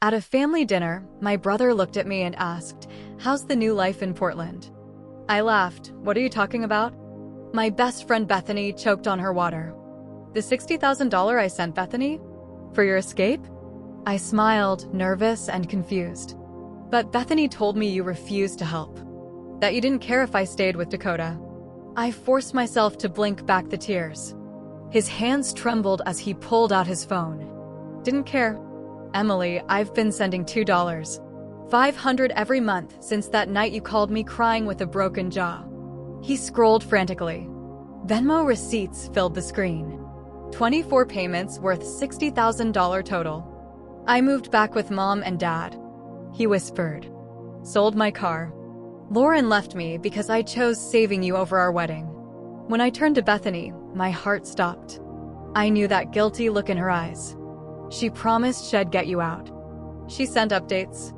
At a family dinner, my brother looked at me and asked, "How's the new life in Portland?" I laughed. "What are you talking about?" My best friend Bethany choked on her water. "The $60,000 I sent Bethany? For your escape?" I smiled, nervous and confused. "But Bethany told me you refused to help. That you didn't care if I stayed with Dakota." I forced myself to blink back the tears. His hands trembled as he pulled out his phone. "Didn't care. Emily, I've been sending $2.500 every month since that night you called me crying with a broken jaw." He scrolled frantically. Venmo receipts filled the screen. 24 payments worth $60,000 total. "I moved back with Mom and Dad," he whispered. "Sold my car. Lauren left me because I chose saving you over our wedding." When I turned to Bethany, my heart stopped. I knew that guilty look in her eyes. "She promised she'd get you out. She sent updates.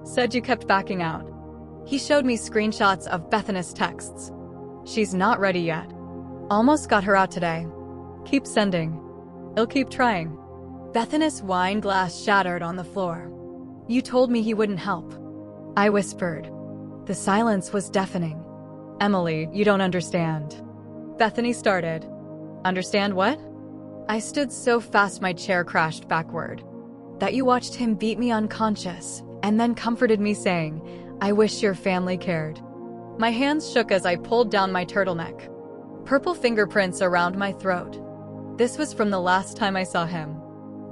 Said you kept backing out." He showed me screenshots of Bethany's texts. "She's not ready yet. Almost got her out today. Keep sending. I'll keep trying." Bethany's wine glass shattered on the floor. "You told me he wouldn't help," I whispered. The silence was deafening. "Emily, you don't understand." Bethany started. "Understand what?" I stood so fast my chair crashed backward. "That you watched him beat me unconscious, and then comforted me saying, 'I wish your family cared.'" My hands shook as I pulled down my turtleneck. Purple fingerprints around my throat. This was from the last time I saw him.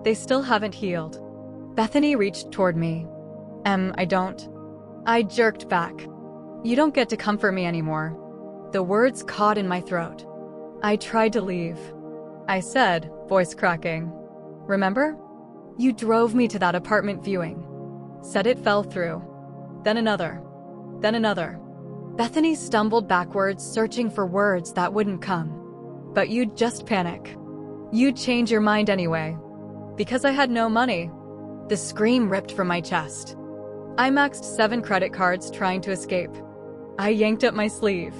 They still haven't healed. Bethany reached toward me. I don't." I jerked back. "You don't get to comfort me anymore." The words caught in my throat. I tried to leave. I said, voice cracking, "Remember? You drove me to that apartment viewing." Said it fell through. Then another. Then another. Bethany stumbled backwards, searching for words that wouldn't come. "But you'd just panic. You'd change your mind anyway. Because I had no money." The scream ripped from my chest. I maxed 7 credit cards trying to escape. I yanked up my sleeve.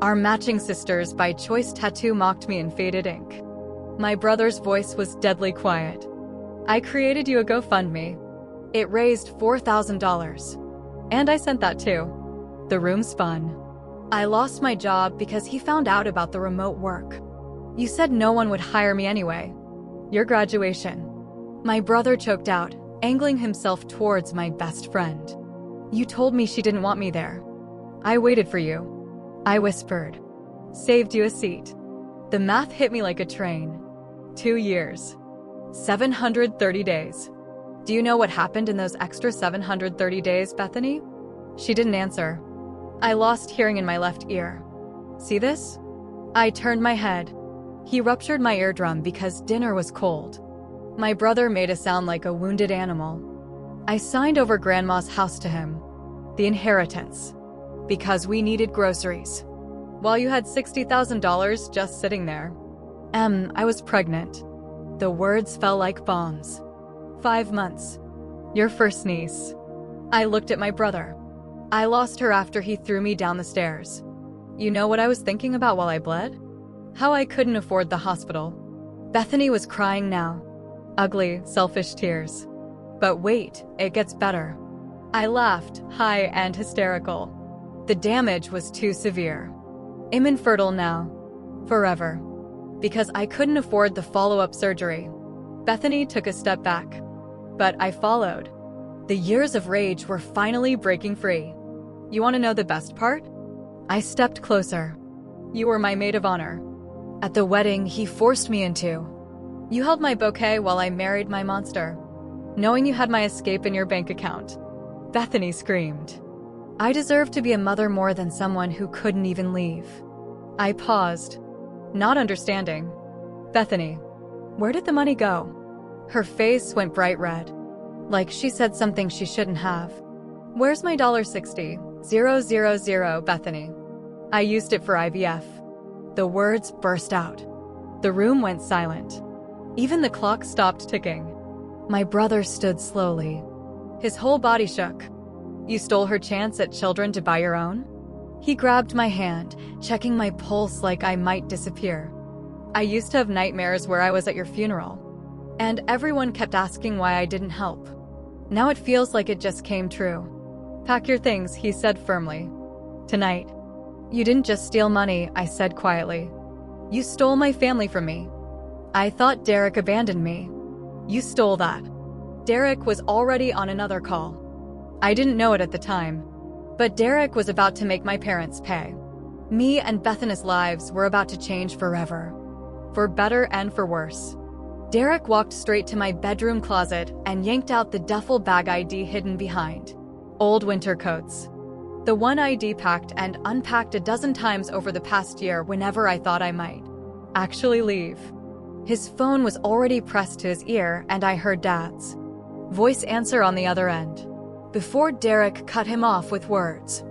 Our matching Sisters by Choice tattoo mocked me in faded ink. My brother's voice was deadly quiet. "I created you a GoFundMe. It raised $4,000. And I sent that too." The room spun. "I lost my job because he found out about the remote work. You said no one would hire me anyway. Your graduation." My brother choked out, angling himself towards my best friend. "You told me she didn't want me there. I waited for you," I whispered. "Saved you a seat." The math hit me like a train. 2 years. 730 days. "Do you know what happened in those extra 730 days, Bethany?" She didn't answer. I lost hearing in my left ear. "See this?" I turned my head. He ruptured my eardrum because dinner was cold. My brother made a sound like a wounded animal. "I signed over Grandma's house to him. The inheritance. Because we needed groceries. While you had $60,000 just sitting there." I was pregnant." The words fell like bombs. 5 months. Your first niece." I looked at my brother. "I lost her after he threw me down the stairs. You know what I was thinking about while I bled? How I couldn't afford the hospital." Bethany was crying now. Ugly, selfish tears. "But wait, it gets better." I laughed, high and hysterical. The damage was too severe. "I'm infertile now. Forever. Because I couldn't afford the follow-up surgery." Bethany took a step back. But I followed. The years of rage were finally breaking free. "You want to know the best part?" I stepped closer. "You were my maid of honor. At the wedding he forced me into. You held my bouquet while I married my monster. Knowing you had my escape in your bank account." Bethany screamed. I deserved to be a mother more than someone who couldn't even leave. I paused, not understanding. "Bethany, where did the money go?" Her face went bright red, like she said something she shouldn't have. "Where's my $60,000, Bethany? I used it for IVF." The words burst out. The room went silent. Even the clock stopped ticking. My brother stood slowly. His whole body shook. "You stole her chance at children to buy your own?" He grabbed my hand, checking my pulse like I might disappear. "I used to have nightmares where I was at your funeral. And everyone kept asking why I didn't help. Now it feels like it just came true. Pack your things, he said firmly. Tonight. You didn't just steal money, I said quietly. You stole my family from me. I thought Derek abandoned me. You stole that. Derek was already on another call. I didn't know it at the time, but Derek was about to make my parents pay. Me and Bethany's lives were about to change forever. For better and for worse. Derek walked straight to my bedroom closet and yanked out the duffel bag ID hidden behind. Old winter coats. The one ID packed and unpacked a dozen times over the past year whenever I thought I might actually leave. His phone was already pressed to his ear and I heard Dad's voice answer on the other end, before Derek cut him off with words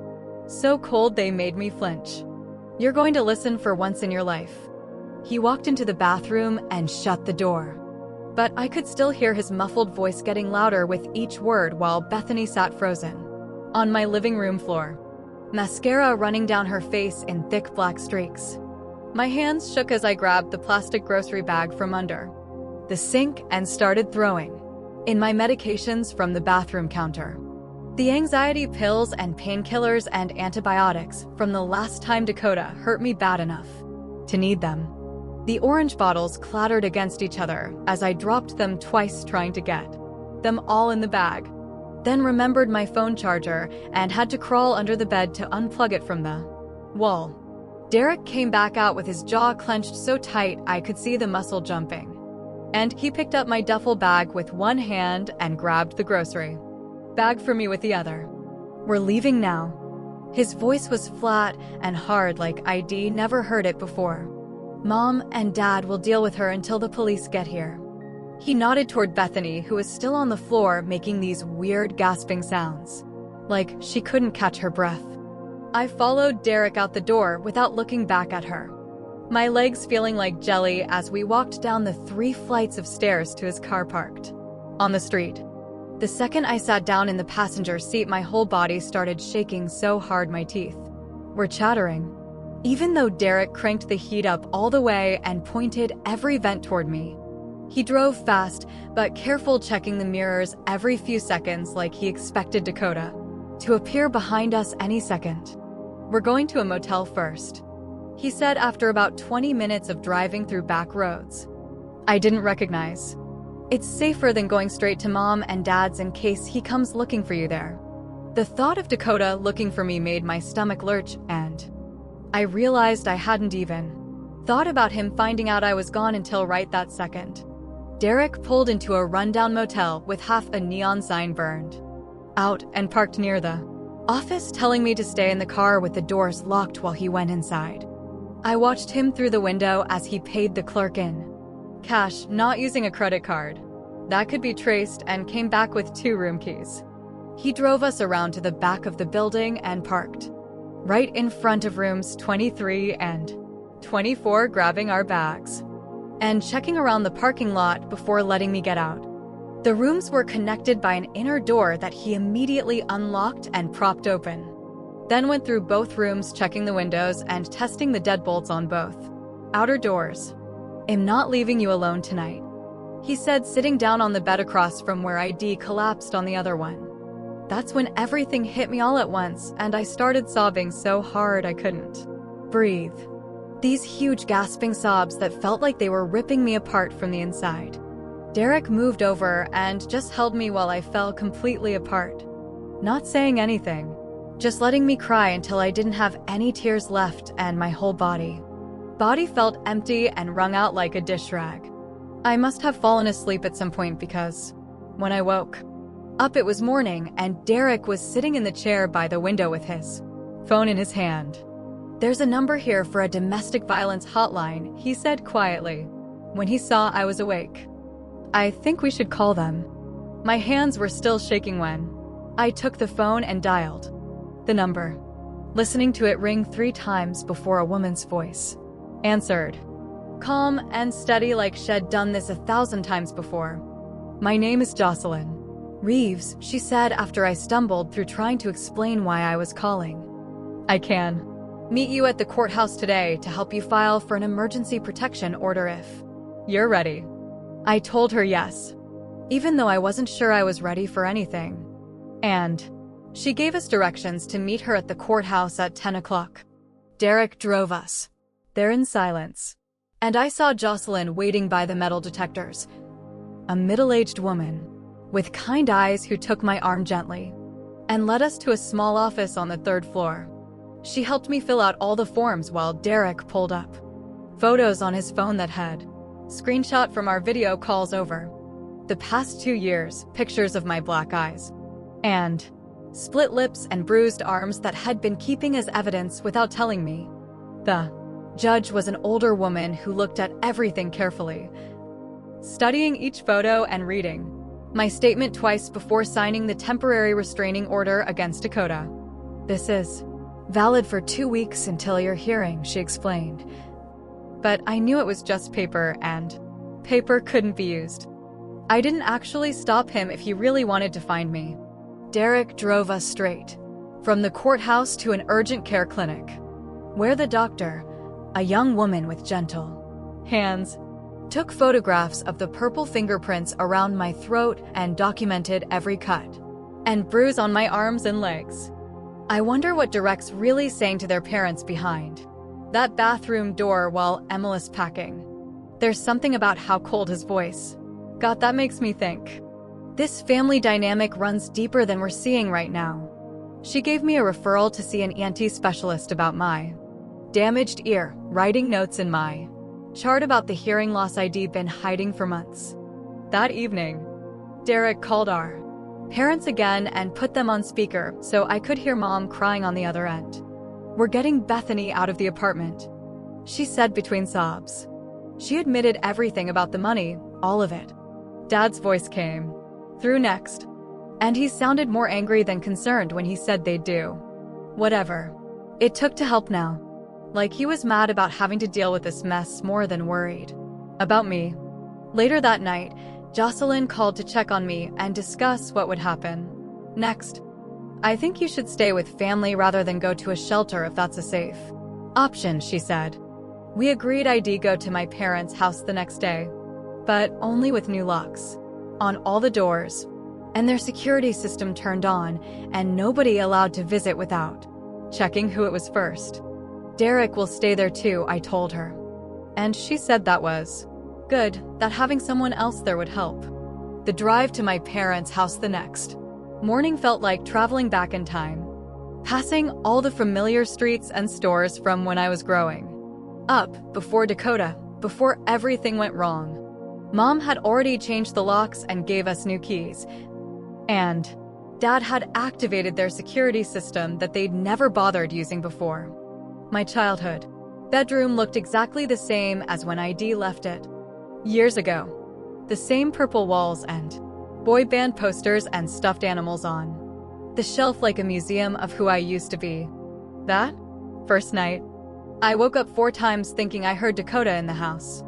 so cold they made me flinch. You're going to listen for once in your life. He walked into the bathroom and shut the door. But I could still hear his muffled voice getting louder with each word while Bethany sat frozen on my living room floor, mascara running down her face in thick black streaks. My hands shook as I grabbed the plastic grocery bag from under the sink and started throwing in my medications from the bathroom counter. The anxiety pills and painkillers and antibiotics from the last time Dakota hurt me bad enough to need them. The orange bottles clattered against each other as I dropped them twice trying to get them all in the bag. Then remembered my phone charger and had to crawl under the bed to unplug it from the wall. Derek came back out with his jaw clenched so tight I could see the muscle jumping. And he picked up my duffel bag with one hand and grabbed the grocery bag for me with the other. We're leaving now. His voice was flat and hard like I'd never heard it before. Mom and Dad will deal with her until the police get here. He nodded toward Bethany, who was still on the floor making these weird gasping sounds, like she couldn't catch her breath. I followed Derek out the door without looking back at her, my legs feeling like jelly as we walked down the 3 flights of stairs to his car parked on the street. The second I sat down in the passenger seat, my whole body started shaking so hard my teeth were chattering. Even though Derek cranked the heat up all the way and pointed every vent toward me. He drove fast, but careful, checking the mirrors every few seconds like he expected Dakota to appear behind us any second. We're going to a motel first, he said after about 20 minutes of driving through back roads I didn't recognize. It's safer than going straight to Mom and Dad's in case he comes looking for you there. The thought of Dakota looking for me made my stomach lurch, and I realized I hadn't even thought about him finding out I was gone until right that second. Derek pulled into a rundown motel with half a neon sign burned out and parked near the office, telling me to stay in the car with the doors locked while he went inside. I watched him through the window as he paid the clerk in cash, not using a credit card that could be traced, and came back with 2 room keys. He drove us around to the back of the building and parked right in front of rooms 23 and 24, grabbing our bags and checking around the parking lot before letting me get out. The rooms were connected by an inner door that he immediately unlocked and propped open. Then went through both rooms, checking the windows and testing the deadbolts on both outer doors. I'm not leaving you alone tonight, he said, sitting down on the bed across from where I'd collapsed on the other one. That's when everything hit me all at once, and I started sobbing so hard I couldn't breathe. These huge gasping sobs that felt like they were ripping me apart from the inside. Derek moved over and just held me while I fell completely apart, not saying anything, just letting me cry until I didn't have any tears left, and my whole body felt empty and wrung out like a dish rag. I must have fallen asleep at some point, because when I woke up it was morning and Derek was sitting in the chair by the window with his phone in his hand. There's a number here for a domestic violence hotline, he said quietly, when he saw I was awake. I think we should call them. My hands were still shaking when I took the phone and dialed the number, listening to it ring 3 times before a woman's voice answered, calm and steady like she'd done this 1,000 times before. My name is Jocelyn Reeves, she said after I stumbled through trying to explain why I was calling. I can meet you at the courthouse today to help you file for an emergency protection order if you're ready. I told her yes. even though I wasn't sure I was ready for anything. And she gave us directions to meet her at the courthouse at 10 o'clock. Derek drove us there in silence, and I saw Jocelyn waiting by the metal detectors, a middle-aged woman with kind eyes who took my arm gently and led us to a small office on the 3rd floor. She helped me fill out all the forms while Derek pulled up photos on his phone that had screenshot from our video calls over the past 2 years, pictures of my black eyes and split lips and bruised arms that had been keeping as evidence without telling me. The judge was an older woman who looked at everything carefully, studying each photo and reading my statement twice before signing the temporary restraining order against Dakota. "This is valid for 2 weeks until your hearing," she explained. But I knew it was just paper, and paper couldn't be used. I didn't actually stop him if he really wanted to find me. Derek drove us straight from the courthouse to an urgent care clinic, where the doctor, a young woman with gentle hands, took photographs of the purple fingerprints around my throat and documented every cut and bruise on my arms and legs. I wonder what Derek's really saying to their parents behind that bathroom door while Emily's packing. There's something about how cold his voice got that makes me think this family dynamic runs deeper than we're seeing right now. She gave me a referral to see an ENT specialist about my damaged ear, writing notes in my chart about the hearing loss I'd been hiding for months. That evening, Derek called our parents again and put them on speaker so I could hear Mom crying on the other end. "We're getting Bethany out of the apartment," she said between sobs. She admitted everything about the money, all of it. Dad's voice came through next, and he sounded more angry than concerned when he said they'd do whatever it took to help now. Like he was mad about having to deal with this mess more than worried about me. Later that night, Jocelyn called to check on me and discuss what would happen next. "I think you should stay with family rather than go to a shelter if that's a safe option," she said. We agreed I'd go to my parents' house the next day, but only with new locks on all the doors, and their security system turned on, and nobody allowed to visit without checking who it was first. "Derek will stay there too," I told her. And she said that was good, that having someone else there would help. The drive to my parents' house the next morning felt like traveling back in time, passing all the familiar streets and stores from when I was growing up, before Dakota, before everything went wrong. Mom had already changed the locks and gave us new keys, and Dad had activated their security system that they'd never bothered using before. My childhood bedroom looked exactly the same as when I'd left it years ago. The same purple walls and boy band posters and stuffed animals on the shelf, like a museum of who I used to be. That first night, I woke up 4 times thinking I heard Dakota in the house,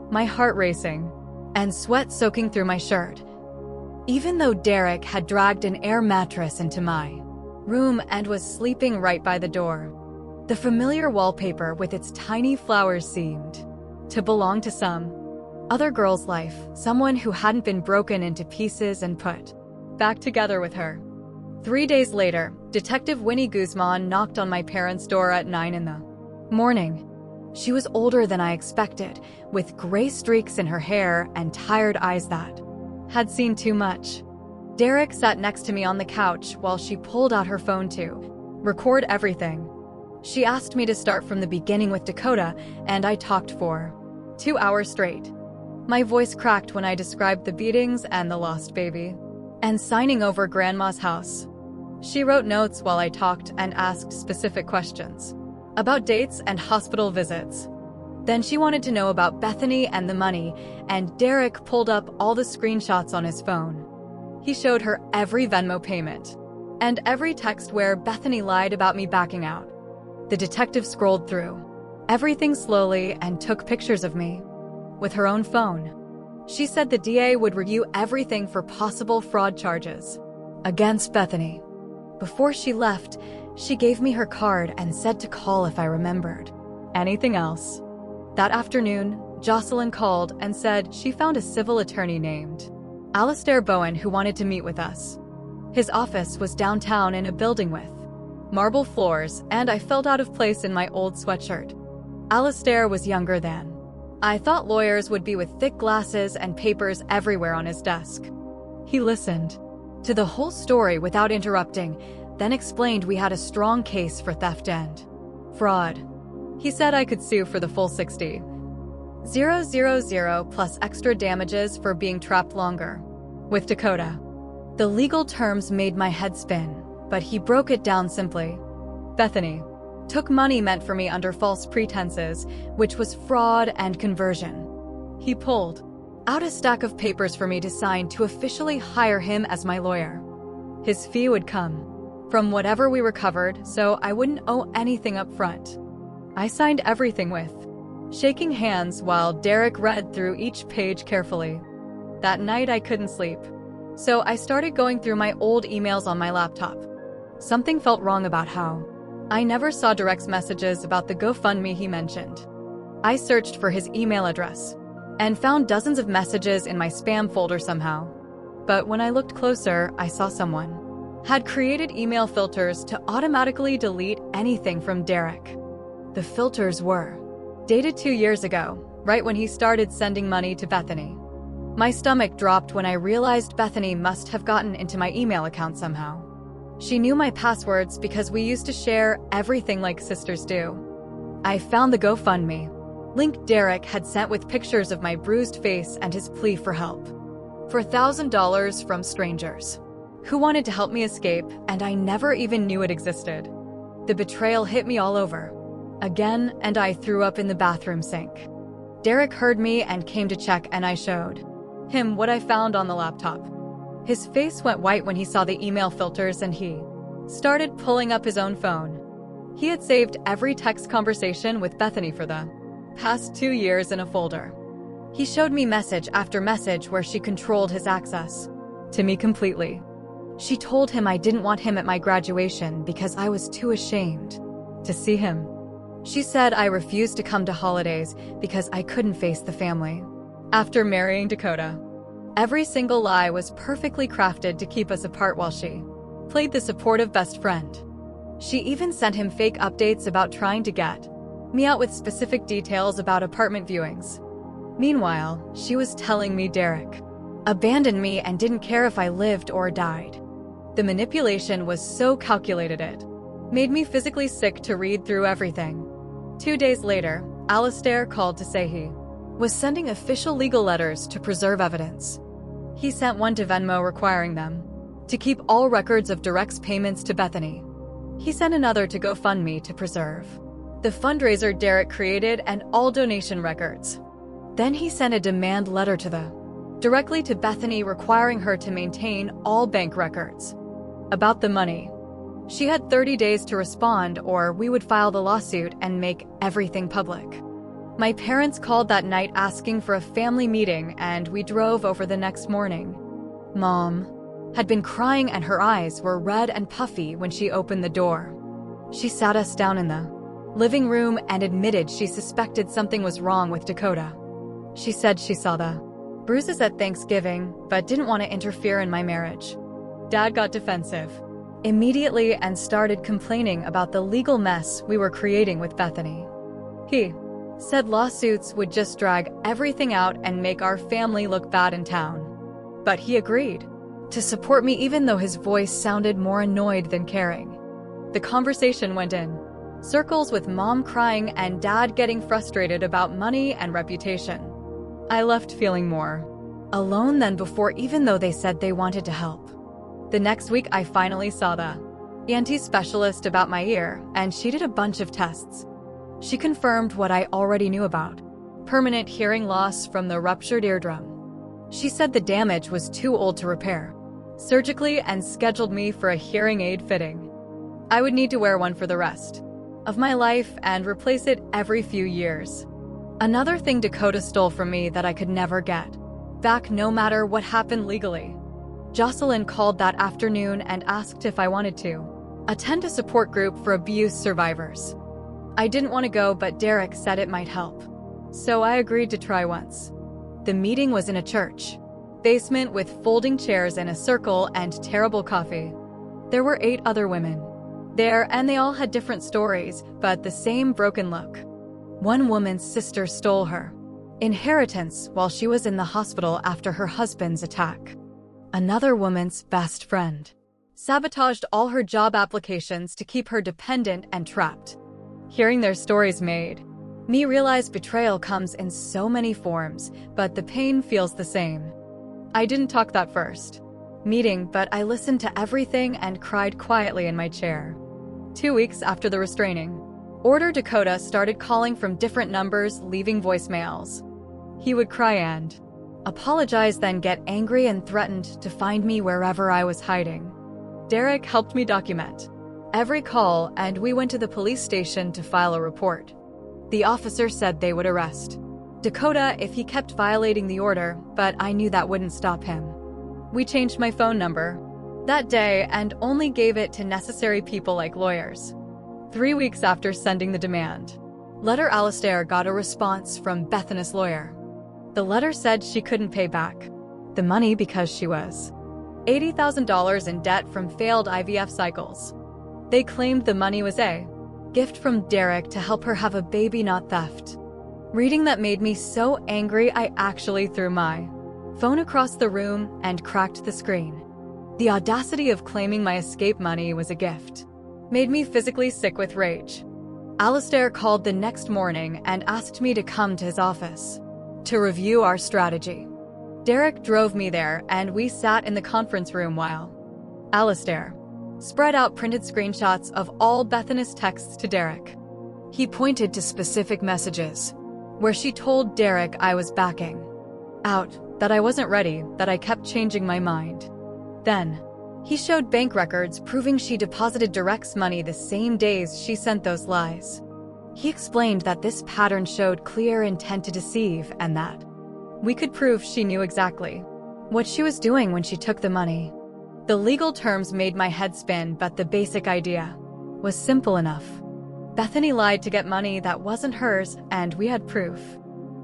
my heart racing and sweat soaking through my shirt. Even though Derek had dragged an air mattress into my room and was sleeping right by the door, the familiar wallpaper with its tiny flowers seemed to belong to some other girl's life, someone who hadn't been broken into pieces and put back together with her. 3 days later, Detective Winnie Guzman knocked on my parents' door at 9 in the morning. She was older than I expected, with gray streaks in her hair and tired eyes that had seen too much. Derek sat next to me on the couch while she pulled out her phone to record everything. She asked me to start from the beginning with Dakota, and I talked for 2 hours straight. My voice cracked when I described the beatings and the lost baby, and signing over Grandma's house. She wrote notes while I talked and asked specific questions about dates and hospital visits. Then she wanted to know about Bethany and the money, and Derek pulled up all the screenshots on his phone. He showed her every Venmo payment and every text where Bethany lied about me backing out. The detective scrolled through everything slowly and took pictures of me with her own phone. She said the DA would review everything for possible fraud charges against Bethany. Before she left, she gave me her card and said to call if I remembered anything else. That afternoon, Jocelyn called and said she found a civil attorney named Alistair Bowen, who wanted to meet with us. His office was downtown in a building with marble floors, and I felt out of place in my old sweatshirt. Alistair was younger than I thought lawyers would be, with thick glasses and papers everywhere on his desk. He listened to the whole story without interrupting, then explained we had a strong case for theft and fraud. He said I could sue for the full 60,000 plus extra damages for being trapped longer with Dakota. The legal terms made my head spin, but he broke it down simply. Bethany took money meant for me under false pretenses, which was fraud and conversion. He pulled out a stack of papers for me to sign to officially hire him as my lawyer. His fee would come from whatever we recovered, so I wouldn't owe anything up front. I signed everything with shaking hands while Derek read through each page carefully. That night I couldn't sleep, so I started going through my old emails on my laptop. Something felt wrong about how I never saw Derek's messages about the GoFundMe he mentioned. I searched for his email address and found dozens of messages in my spam folder somehow. But when I looked closer, I saw someone had created email filters to automatically delete anything from Derek. The filters were dated 2 years ago, right when he started sending money to Bethany. My stomach dropped when I realized Bethany must have gotten into my email account somehow. She knew my passwords because we used to share everything like sisters do. I found the GoFundMe link Derek had sent with pictures of my bruised face and his plea for help. For $1,000 from strangers who wanted to help me escape, and I never even knew it existed. The betrayal hit me all over again, and I threw up in the bathroom sink. Derek heard me and came to check, and I showed him what I found on the laptop. His face went white when he saw the email filters, and he started pulling up his own phone. He had saved every text conversation with Bethany for the past 2 years in a folder. He showed me message after message where she controlled his access to me completely. She told him I didn't want him at my graduation because I was too ashamed to see him. She said I refused to come to holidays because I couldn't face the family after marrying Dakota. Every single lie was perfectly crafted to keep us apart while she played the supportive best friend. She even sent him fake updates about trying to get me out with specific details about apartment viewings. Meanwhile, she was telling me Derek abandoned me and didn't care if I lived or died. The manipulation was so calculated it made me physically sick to read through everything. 2 days later, Alistair called to say he was sending official legal letters to preserve evidence. He sent one to Venmo requiring them to keep all records of Derek's payments to Bethany. He sent another to GoFundMe to preserve the fundraiser Derek created and all donation records. Then he sent a demand letter directly to Bethany requiring her to maintain all bank records about the money. She had 30 days to respond or we would file the lawsuit and make everything public. My parents called that night asking for a family meeting, and we drove over the next morning. Mom had been crying and her eyes were red and puffy when she opened the door. She sat us down in the living room and admitted she suspected something was wrong with Dakota. She said she saw the bruises at Thanksgiving, but didn't want to interfere in my marriage. Dad got defensive immediately and started complaining about the legal mess we were creating with Bethany. He said lawsuits would just drag everything out and make our family look bad in town. But he agreed to support me even though his voice sounded more annoyed than caring. The conversation went in circles with Mom crying and Dad getting frustrated about money and reputation. I left feeling more alone than before, even though they said they wanted to help. The next week I finally saw the ENT specialist about my ear, and she did a bunch of tests. She confirmed what I already knew about permanent hearing loss from the ruptured eardrum. She said the damage was too old to repair surgically and scheduled me for a hearing aid fitting. I would need to wear one for the rest of my life and replace it every few years. Another thing Dakota stole from me that I could never get back no matter what happened legally. Jocelyn called that afternoon and asked if I wanted to attend a support group for abuse survivors. I didn't want to go, but Derek said it might help, so I agreed to try once. The meeting was in a church. basement with folding chairs in a circle and terrible coffee. There were 8 other women there, and they all had different stories, but the same broken look. One woman's sister stole her inheritance while she was in the hospital after her husband's attack. Another woman's best friend sabotaged all her job applications to keep her dependent and trapped. Hearing their stories made me realize betrayal comes in so many forms, but the pain feels the same. I didn't talk that first meeting, but I listened to everything and cried quietly in my chair. 2 weeks after the restraining order, Dakota started calling from different numbers, leaving voicemails. He would cry and apologize, then get angry and threatened to find me wherever I was hiding. Derek helped me document every call, and we went to the police station to file a report. The officer said they would arrest Dakota if he kept violating the order, but I knew that wouldn't stop him. We changed my phone number that day and only gave it to necessary people like lawyers. 3 weeks after sending the demand letter, Alistair got a response from Bethany's lawyer. The letter said she couldn't pay back the money because she was $80,000 in debt from failed IVF cycles. They claimed the money was a gift from Derek to help her have a baby, not theft. Reading that made me so angry I actually threw my phone across the room and cracked the screen. The audacity of claiming my escape money was a gift made me physically sick with rage. Alistair called the next morning and asked me to come to his office to review our strategy. Derek drove me there, and we sat in the conference room while Alistair spread out printed screenshots of all Bethany's texts to Derek. He pointed to specific messages where she told Derek I was backing out, that I wasn't ready, that I kept changing my mind. Then he showed bank records proving she deposited Derek's money the same days she sent those lies. He explained that this pattern showed clear intent to deceive and that we could prove she knew exactly what she was doing when she took the money. The legal terms made my head spin, but the basic idea was simple enough. Bethany lied to get money that wasn't hers, and we had proof.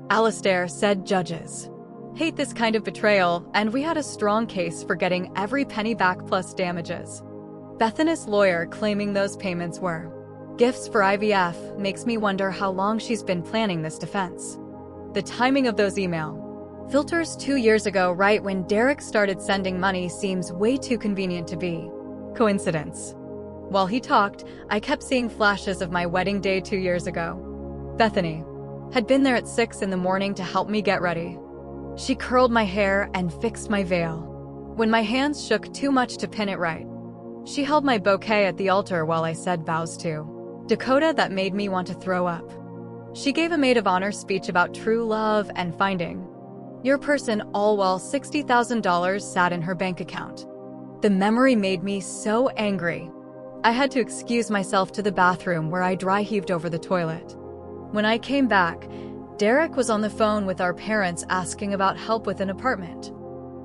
Alistair said judges hate this kind of betrayal, and we had a strong case for getting every penny back plus damages. Bethany's lawyer claiming those payments were gifts for IVF makes me wonder how long she's been planning this defense. The timing of those email filters 2 years ago, right when Derek started sending money, seems way too convenient to be coincidence. While he talked, I kept seeing flashes of my wedding day 2 years ago. Bethany had been there at 6 in the morning to help me get ready. She curled my hair and fixed my veil. When my hands shook too much to pin it right, she held my bouquet at the altar while I said vows to Dakota that made me want to throw up. She gave a maid of honor speech about true love and finding your person, all while $60,000 sat in her bank account. The memory made me so angry. I had to excuse myself to the bathroom where I dry heaved over the toilet. When I came back, Derek was on the phone with our parents asking about help with an apartment.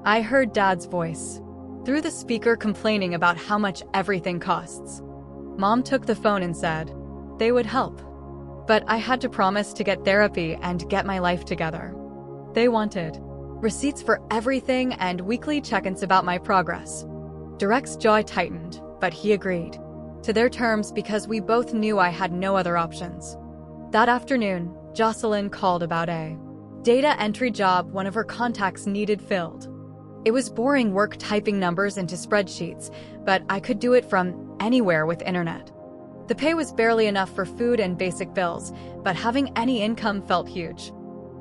I heard Dad's voice through the speaker complaining about how much everything costs. Mom took the phone and said they would help, but I had to promise to get therapy and get my life together. They wanted receipts for everything and weekly check-ins about my progress. Derek's jaw tightened, but he agreed to their terms because we both knew I had no other options. That afternoon, Jocelyn called about a data entry job one of her contacts needed filled. It was boring work typing numbers into spreadsheets, but I could do it from anywhere with internet. The pay was barely enough for food and basic bills, but having any income felt huge.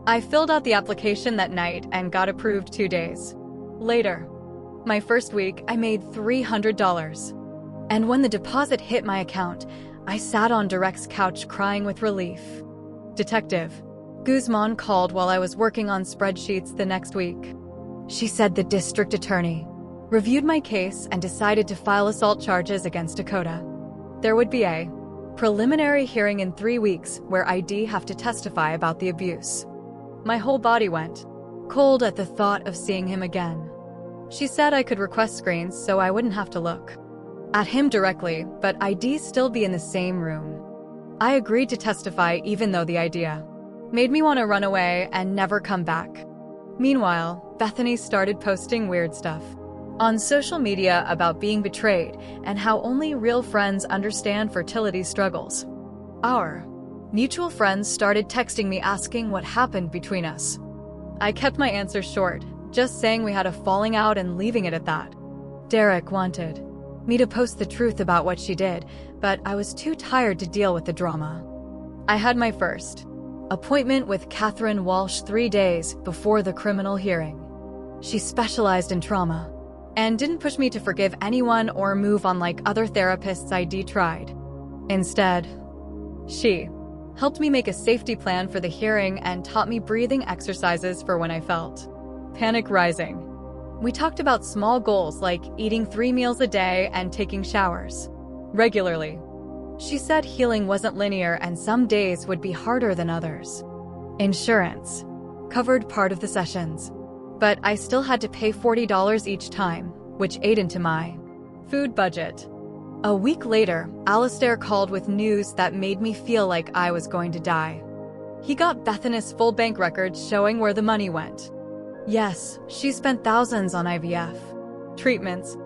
I filled out the application that night and got approved 2 days later. My first week, I made $300. And when the deposit hit my account, I sat on Derek's couch crying with relief. Detective Guzman called while I was working on spreadsheets the next week. She said the district attorney reviewed my case and decided to file assault charges against Dakota. There would be a preliminary hearing in 3 weeks where I'd have to testify about the abuse. My whole body went cold at the thought of seeing him again. She said I could request screens so I wouldn't have to look at him directly, but I'd still be in the same room. I agreed to testify even though the idea made me want to run away and never come back. Meanwhile, Bethany started posting weird stuff on social media about being betrayed and how only real friends understand fertility struggles. Our mutual friends started texting me asking what happened between us. I kept my answers short, just saying we had a falling out and leaving it at that. Derek wanted me to post the truth about what she did, but I was too tired to deal with the drama. I had my first appointment with Catherine Walsh 3 days before the criminal hearing. She specialized in trauma and didn't push me to forgive anyone or move on like other therapists I'd tried. Instead, she helped me make a safety plan for the hearing and taught me breathing exercises for when I felt panic rising. We talked about small goals like eating 3 meals a day and taking showers regularly. She said healing wasn't linear and some days would be harder than others. Insurance covered part of the sessions, but I still had to pay $40 each time, which ate into my food budget. A week later, Alistair called with news that made me feel like I was going to die. He got Bethany's full bank records showing where the money went. Yes, she spent thousands on IVF treatments,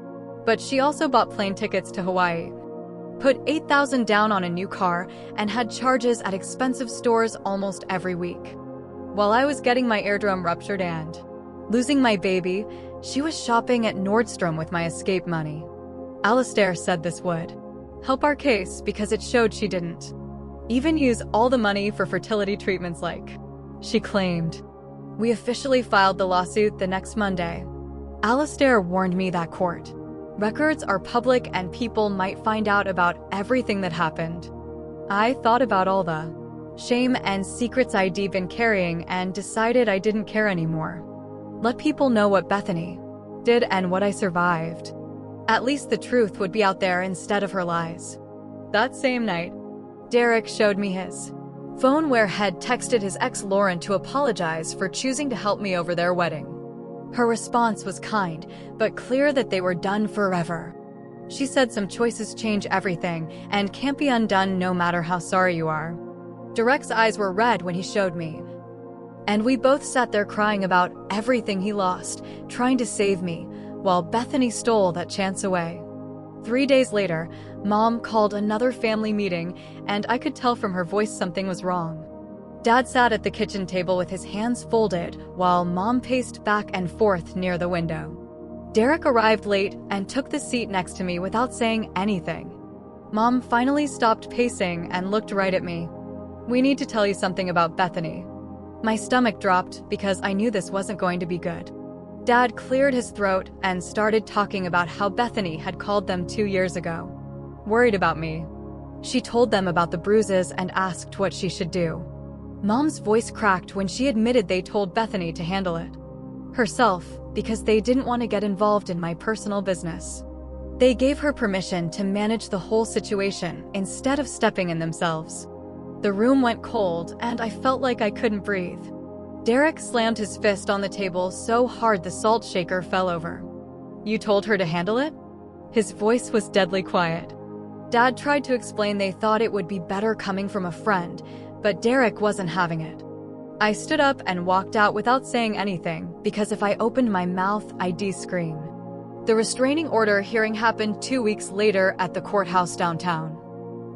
but she also bought plane tickets to Hawaii, put $8,000 down on a new car, and had charges at expensive stores almost every week. While I was getting my eardrum ruptured and losing my baby, she was shopping at Nordstrom with my escape money. Alistair said this would help our case because it showed she didn't even use all the money for fertility treatments like she claimed. We officially filed the lawsuit the next Monday. Alistair warned me that court records are public and people might find out about everything that happened. I thought about all the shame and secrets I'd been carrying and decided I didn't care anymore. Let people know what Bethany did and what I survived. At least the truth would be out there instead of her lies. That same night, Derek showed me his phone where had texted his ex Lauren to apologize for choosing to help me over their wedding. Her response was kind, but clear that they were done forever. She said some choices change everything and can't be undone no matter how sorry you are. Derek's eyes were red when he showed me, and we both sat there crying about everything he lost, trying to save me, while Bethany stole that chance away. 3 days later, Mom called another family meeting, and I could tell from her voice something was wrong. Dad sat at the kitchen table with his hands folded, while Mom paced back and forth near the window. Derek arrived late and took the seat next to me without saying anything. Mom finally stopped pacing and looked right at me. "We need to tell you something about Bethany." My stomach dropped because I knew this wasn't going to be good. Dad cleared his throat and started talking about how Bethany had called them 2 years ago, worried about me. She told them about the bruises and asked what she should do. Mom's voice cracked when she admitted they told Bethany to handle it herself because they didn't want to get involved in my personal business. They gave her permission to manage the whole situation instead of stepping in themselves. The room went cold and I felt like I couldn't breathe. Derek slammed his fist on the table so hard the salt shaker fell over. "You told her to handle it?" His voice was deadly quiet. Dad tried to explain they thought it would be better coming from a friend, but Derek wasn't having it. I stood up and walked out without saying anything because if I opened my mouth, I'd scream. The restraining order hearing happened 2 weeks later at the courthouse downtown.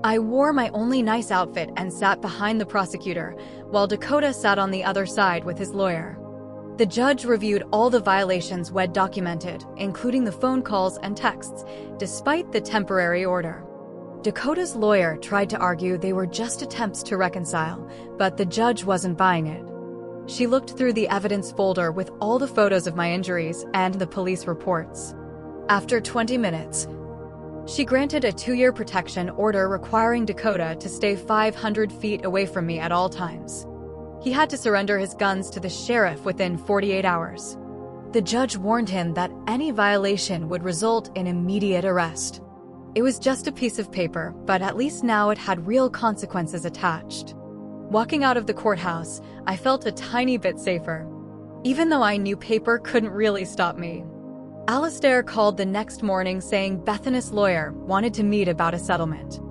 I wore my only nice outfit and sat behind the prosecutor, while Dakota sat on the other side with his lawyer. The judge reviewed all the violations Wed documented, including the phone calls and texts, despite the temporary order. Dakota's lawyer tried to argue they were just attempts to reconcile, but the judge wasn't buying it. She looked through the evidence folder with all the photos of my injuries and the police reports. After 20 minutes, she granted a 2-year protection order requiring Dakota to stay 500 feet away from me at all times. He had to surrender his guns to the sheriff within 48 hours. The judge warned him that any violation would result in immediate arrest. It was just a piece of paper, but at least now it had real consequences attached. Walking out of the courthouse, I felt a tiny bit safer, even though I knew paper couldn't really stop me. Alistair called the next morning saying Bethany's lawyer wanted to meet about a settlement.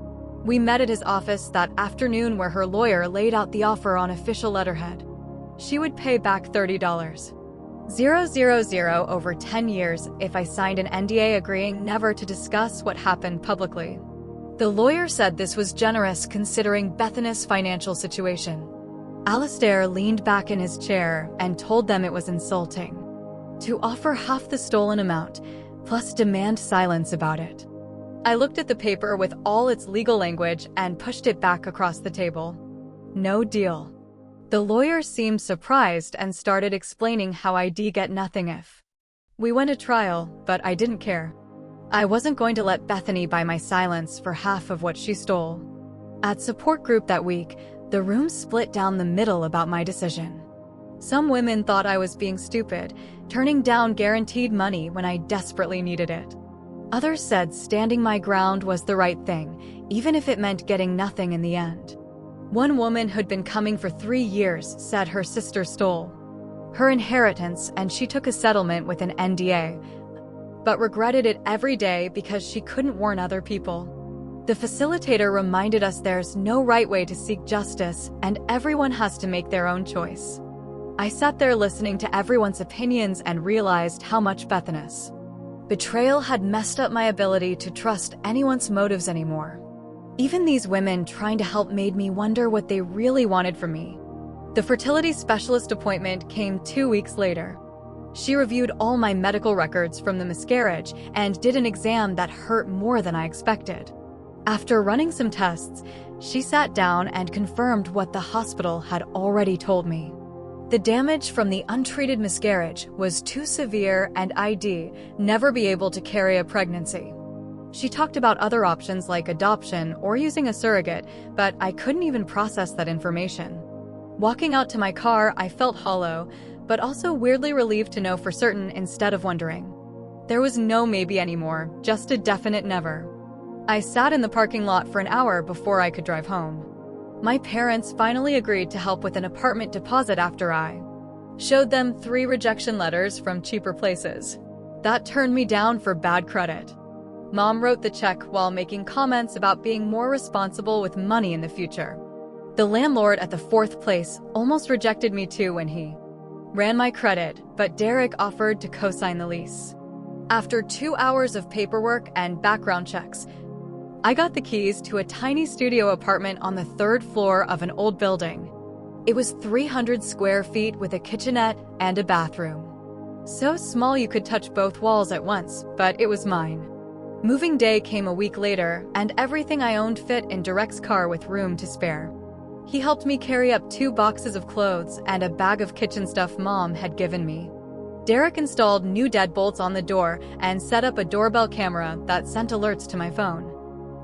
We met at his office that afternoon where her lawyer laid out the offer on official letterhead. She would pay back $30. 000 over 10 years if I signed an NDA agreeing never to discuss what happened publicly. The lawyer said this was generous considering Bethany's financial situation. Alistair leaned back in his chair and told them it was insulting to offer half the stolen amount, plus demand silence about it. I looked at the paper with all its legal language and pushed it back across the table. No deal. The lawyer seemed surprised and started explaining how I'd get nothing if we went to trial, but I didn't care. I wasn't going to let Bethany buy my silence for half of what she stole. At support group that week, the room split down the middle about my decision. Some women thought I was being stupid, turning down guaranteed money when I desperately needed it. Others said standing my ground was the right thing, even if it meant getting nothing in the end. One woman who'd been coming for 3 years said her sister stole her inheritance and she took a settlement with an NDA, but regretted it every day because she couldn't warn other people. The facilitator reminded us there's no right way to seek justice and everyone has to make their own choice. I sat there listening to everyone's opinions and realized how much Bethany's betrayal had messed up my ability to trust anyone's motives anymore. Even these women trying to help made me wonder what they really wanted from me. The fertility specialist appointment came 2 weeks later. She reviewed all my medical records from the miscarriage and did an exam that hurt more than I expected. After running some tests, she sat down and confirmed what the hospital had already told me. The damage from the untreated miscarriage was too severe and I'd never be able to carry a pregnancy. She talked about other options like adoption or using a surrogate, but I couldn't even process that information. Walking out to my car, I felt hollow, but also weirdly relieved to know for certain instead of wondering. There was no maybe anymore, just a definite never. I sat in the parking lot for an hour before I could drive home. My parents finally agreed to help with an apartment deposit after I showed them 3 rejection letters from cheaper places. That turned me down for bad credit. Mom wrote the check while making comments about being more responsible with money in the future. The landlord at the 4th place almost rejected me too when he ran my credit, but Derek offered to co-sign the lease. After 2 hours of paperwork and background checks, I got the keys to a tiny studio apartment on the 3rd floor of an old building. It was 300 square feet with a kitchenette and a bathroom. So small you could touch both walls at once, but it was mine. Moving day came a week later, and everything I owned fit in Derek's car with room to spare. He helped me carry up 2 boxes of clothes and a bag of kitchen stuff Mom had given me. Derek installed new deadbolts on the door and set up a doorbell camera that sent alerts to my phone.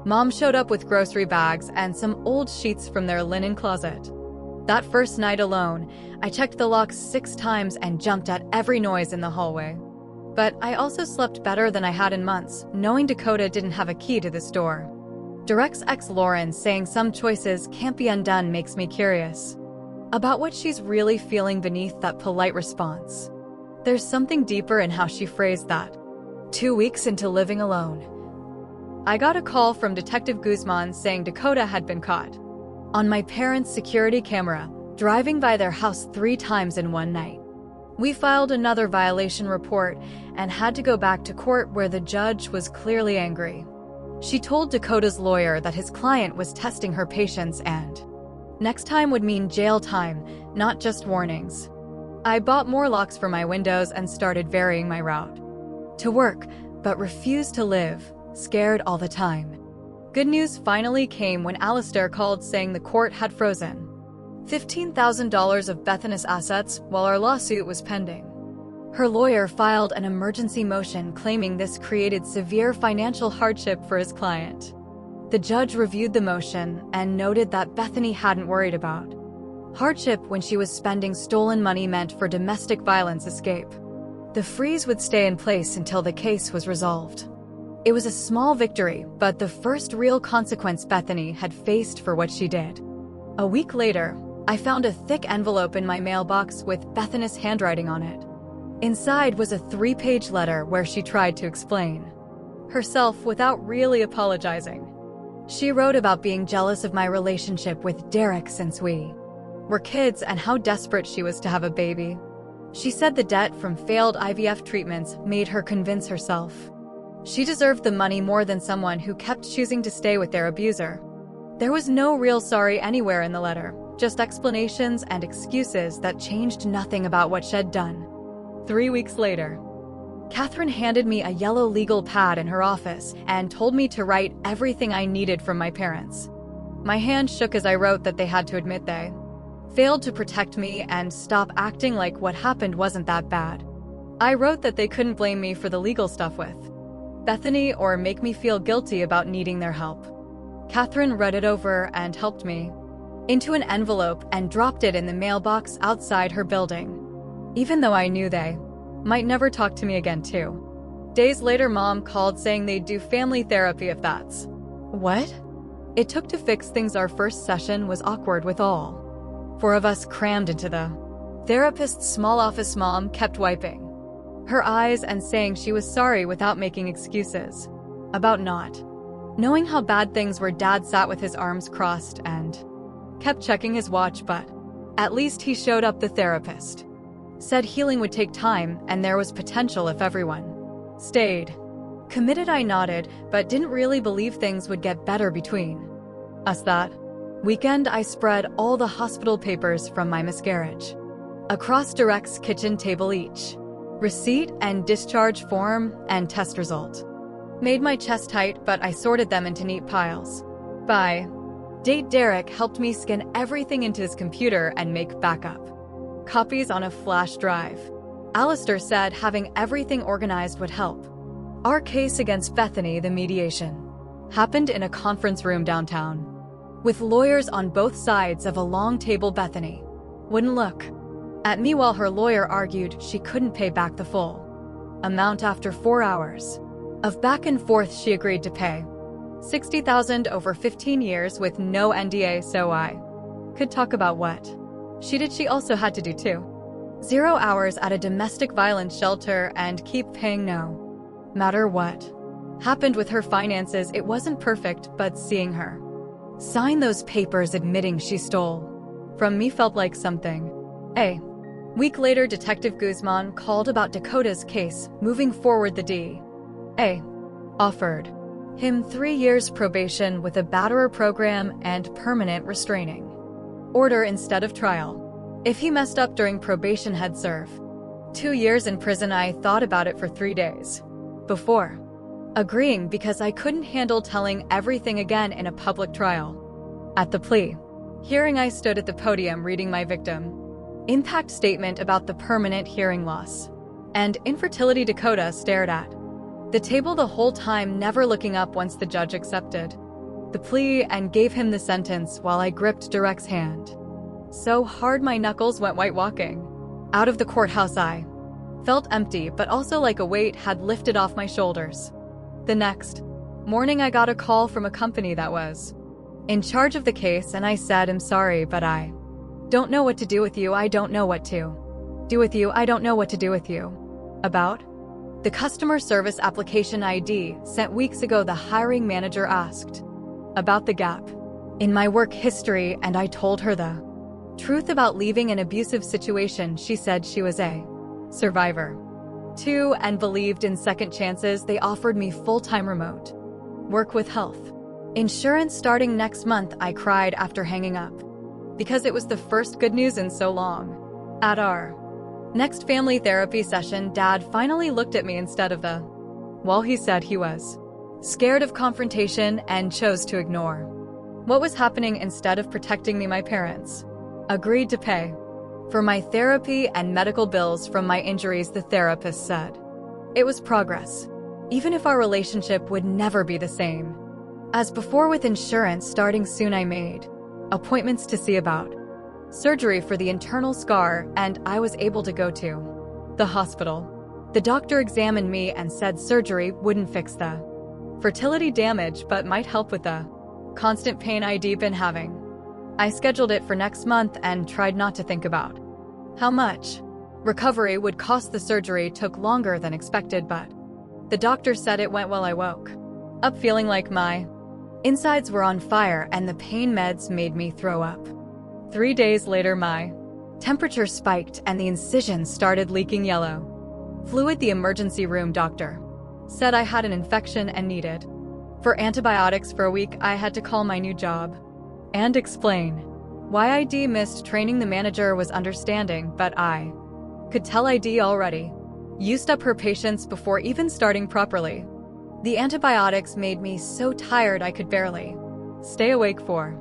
Mom showed up with grocery bags and some old sheets from their linen closet. That first night alone, I checked the locks 6 times and jumped at every noise in the hallway. But I also slept better than I had in months, knowing Dakota didn't have a key to this door. Derek's ex Lauren saying some choices can't be undone makes me curious about what she's really feeling beneath that polite response. There's something deeper in how she phrased that. 2 weeks into living alone, I got a call from Detective Guzman saying Dakota had been caught on my parents' security camera, driving by their house 3 times in one night. We filed another violation report and had to go back to court where the judge was clearly angry. She told Dakota's lawyer that his client was testing her patience and next time would mean jail time, not just warnings. I bought more locks for my windows and started varying my route to work, but refused to live, scared all the time. Good news finally came when Alistair called saying the court had frozen $15,000 of Bethany's assets while our lawsuit was pending. Her lawyer filed an emergency motion claiming this created severe financial hardship for his client. The judge reviewed the motion and noted that Bethany hadn't worried about hardship when she was spending stolen money meant for domestic violence escape. The freeze would stay in place until the case was resolved. It was a small victory, but the first real consequence Bethany had faced for what she did. A week later, I found a thick envelope in my mailbox with Bethany's handwriting on it. Inside was a 3-page letter where she tried to explain herself without really apologizing. She wrote about being jealous of my relationship with Derek since we were kids and how desperate she was to have a baby. She said the debt from failed IVF treatments made her convince herself she deserved the money more than someone who kept choosing to stay with their abuser. There was no real sorry anywhere in the letter, just explanations and excuses that changed nothing about what she'd done. 3 weeks later, Catherine handed me a yellow legal pad in her office and told me to write everything I needed from my parents. My hand shook as I wrote that they had to admit they failed to protect me and stop acting like what happened wasn't that bad. I wrote that they couldn't blame me for the legal stuff with Bethany or make me feel guilty about needing their help. Catherine read it over and helped me into an envelope and dropped it in the mailbox outside her building, even though I knew they might never talk to me again too. Days later, Mom called saying they'd do family therapy if that's what it took to fix things. Our first session was awkward with all 4 of us crammed into the therapist's small office. Mom kept wiping her eyes and saying she was sorry without making excuses about not knowing how bad things were. Dad sat with his arms crossed and kept checking his watch, but at least he showed up. The therapist said healing would take time and there was potential if everyone stayed committed. I nodded, but didn't really believe things would get better between us. That weekend, I spread all the hospital papers from my miscarriage across Direct's kitchen table, each receipt and discharge form and test result made my chest tight, but I sorted them into neat piles. By date, Derek helped me scan everything into his computer and make backup copies on a flash drive. Alistair said having everything organized would help. Our case against Bethany, the mediation, happened in a conference room downtown, with lawyers on both sides of a long table. Bethany wouldn't look at me while her lawyer argued she couldn't pay back the full amount. After 4 hours of back and forth, she agreed to pay $60,000 over 15 years with no NDA so I could talk about what she did. She also had to do 0 hours at a domestic violence shelter and keep paying no matter what happened with her finances. It wasn't perfect, but seeing her sign those papers admitting she stole from me felt like something. A week later, Detective Guzman called about Dakota's case moving forward. The DA offered him 3 years probation with a batterer program and permanent restraining order instead of trial. If he messed up during probation, he'd serve 2 years in prison. I thought about it for 3 days before agreeing because I couldn't handle telling everything again in a public trial. At the plea hearing, I stood at the podium reading my victim impact statement about the permanent hearing loss and infertility. Dakota stared at the table the whole time, never looking up once the judge accepted the plea and gave him the sentence while I gripped Derek's hand so hard my knuckles went white. Walking out of the courthouse, I felt empty, but also like a weight had lifted off my shoulders. The next morning, I got a call from a company that was in charge of the case, and I said, "I'm sorry, but I don't know what to do with you. I don't know what to do with you. I don't know what to do with you." About the customer service application ID sent weeks ago, the hiring manager asked about the gap in my work history, and I told her the truth about leaving an abusive situation. She said she was a survivor too and believed in second chances. They offered me full-time remote work with health insurance starting next month. I cried after hanging up because it was the first good news in so long. At our next family therapy session, Dad finally looked at me instead of the wall. He said he was scared of confrontation and chose to ignore what was happening instead of protecting me. My parents agreed to pay for my therapy and medical bills from my injuries, the therapist said. It was progress, even if our relationship would never be the same as before. With insurance starting soon, I made appointments to see about surgery for the internal scar, and I was able to go to the hospital. The doctor examined me and said surgery wouldn't fix the fertility damage, but might help with the constant pain I'd been having. I scheduled it for next month and tried not to think about how much recovery would cost. The surgery took longer than expected, but the doctor said it went well. I woke up feeling like my insides were on fire and the pain meds made me throw up. 3 days later, my Temperature spiked and the incision started leaking yellow. Fluid the emergency room doctor. Said I had an infection and needed for antibiotics for a week. I had to call my new job and explain why ID missed training. The manager was understanding, but I could tell ID already used up her patience before even starting properly. The antibiotics made me so tired I could barely stay awake for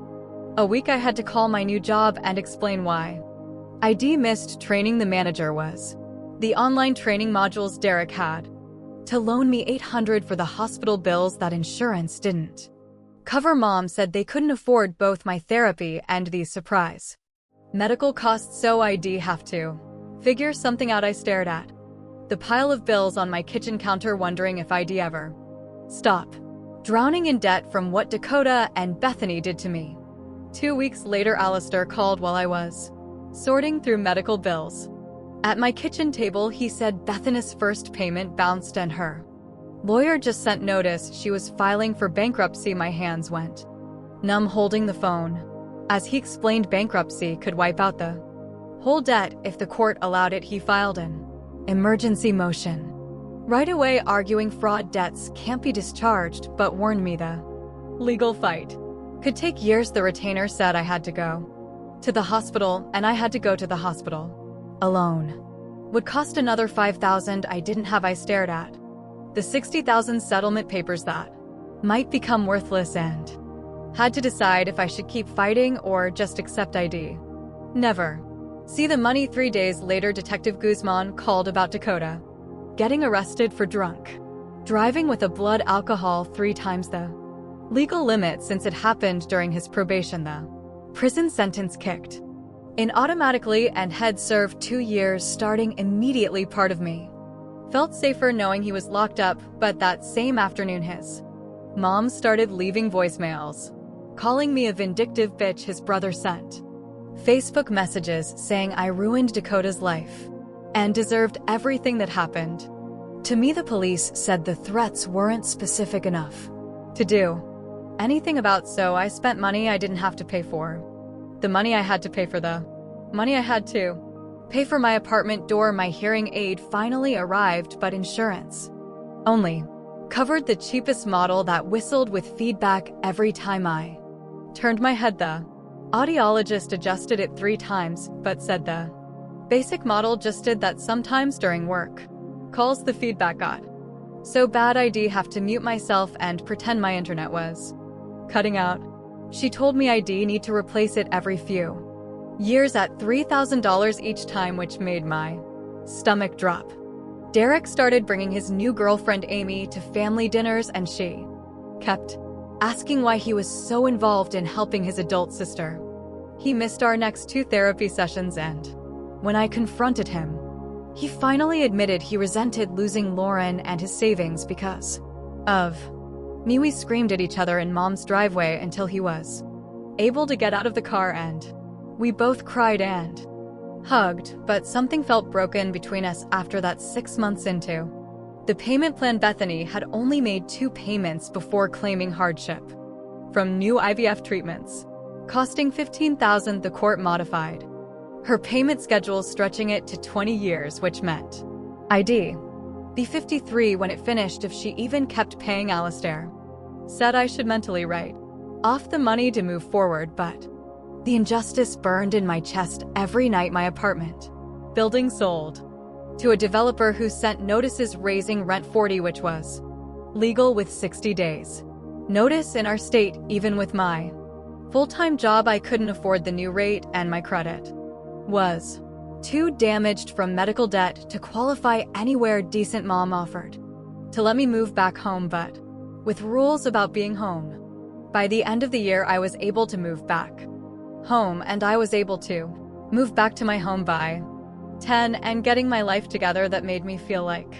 a week. I had to call my new job and explain why ID missed training. The manager was the online training modules Derek had to loan me $800 for the hospital bills that insurance didn't cover. Mom said they couldn't afford both my therapy and these surprise medical costs, so ID have to figure something out. I stared at the pile of bills on my kitchen counter, wondering if ID ever stop drowning in debt from what Dakota and Bethany did to me. 2 weeks later, Alistair called while I was sorting through medical bills. At my kitchen table, he said Bethany's first payment bounced and her lawyer just sent notice she was filing for bankruptcy. My hands went numb holding the phone as he explained bankruptcy could wipe out the whole debt if the court allowed it. He filed an emergency motion right away, arguing fraud debts can't be discharged, but warned me the legal fight could take years. The retainer said I had to go to the hospital, and I had to go to the hospital alone would cost another $5,000 I didn't have. I stared at the $60,000 settlement papers that might become worthless and had to decide if I should keep fighting or just accept ID. Never see the money. 3 days later, Detective Guzman called about Dakota getting arrested for drunk driving with a blood alcohol 3 times the legal limit since it happened during his probation. The prison sentence kicked in automatically and had served 2 years starting immediately. Part of me felt safer knowing he was locked up, but that same afternoon his mom started leaving voicemails, calling me a vindictive bitch. His brother sent Facebook messages saying I ruined Dakota's life and deserved everything that happened to me. The police said the threats weren't specific enough to do anything about, so I spent money I didn't have to pay for. The money I had to pay for the money I had to pay for my apartment door. My hearing aid finally arrived, but insurance only covered the cheapest model that whistled with feedback every time I turned my head. The audiologist adjusted it 3 times, but said the basic model just did that. Sometimes during work calls the feedback got so bad I'd have to mute myself and pretend my internet was cutting out. She told me I'd need to replace it every few years at $3,000 each time, which made my stomach drop. Derek started bringing his new girlfriend Amy to family dinners, and she kept asking why he was so involved in helping his adult sister. He missed our next 2 therapy sessions, and when I confronted him, he finally admitted he resented losing Lauren and his savings because of me. We screamed at each other in Mom's driveway until he was able to get out of the car, and we both cried and hugged, but something felt broken between us after that. 6 months into the payment plan, Bethany had only made 2 payments before claiming hardship from new IVF treatments, costing $15,000. The court modified her payment schedule, stretching it to 20 years, which meant I'd be 53 when it finished if she even kept paying. Alistair said I should mentally write off the money to move forward, but the injustice burned in my chest every night. My apartment building sold to a developer who sent notices raising rent 40, which was legal with 60 days notice in our state. Even with my full-time job, I couldn't afford the new rate, and my credit was too damaged from medical debt to qualify anywhere decent. Mom offered to let me move back home, but with rules about being home. By the end of the year, I was able to move back home, and I was able to move back to my home by 10 and getting my life together. That made me feel like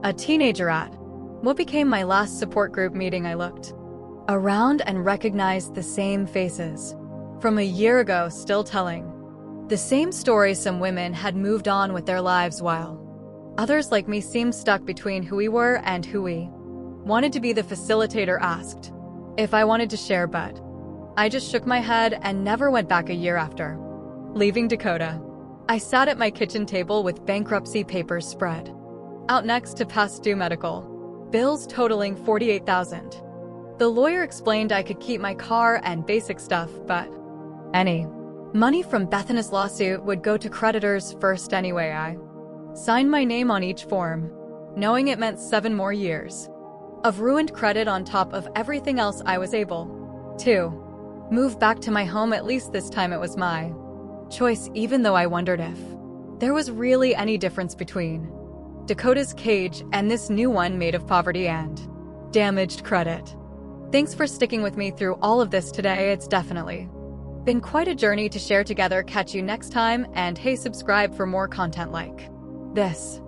a teenager. At what became my last support group meeting, I looked around and recognized the same faces from a year ago, still telling the same stories. Some women had moved on with their lives, while others like me seemed stuck between who we were and who we wanted to be. The facilitator asked if I wanted to share, but I just shook my head and never went back. A year after leaving Dakota, I sat at my kitchen table with bankruptcy papers spread out next to past due medical bills totaling $48,000. The lawyer explained I could keep my car and basic stuff, but any money from Bethany's lawsuit would go to creditors first anyway. I signed my name on each form, knowing it meant 7 more years of ruined credit on top of everything else I was able to move back to my home. At least this time it was my choice, even though I wondered if there was really any difference between Dakota's cage and this new one made of poverty and damaged credit. Thanks for sticking with me through all of this today. It's definitely been quite a journey to share together. Catch you next time, and hey, subscribe for more content like this.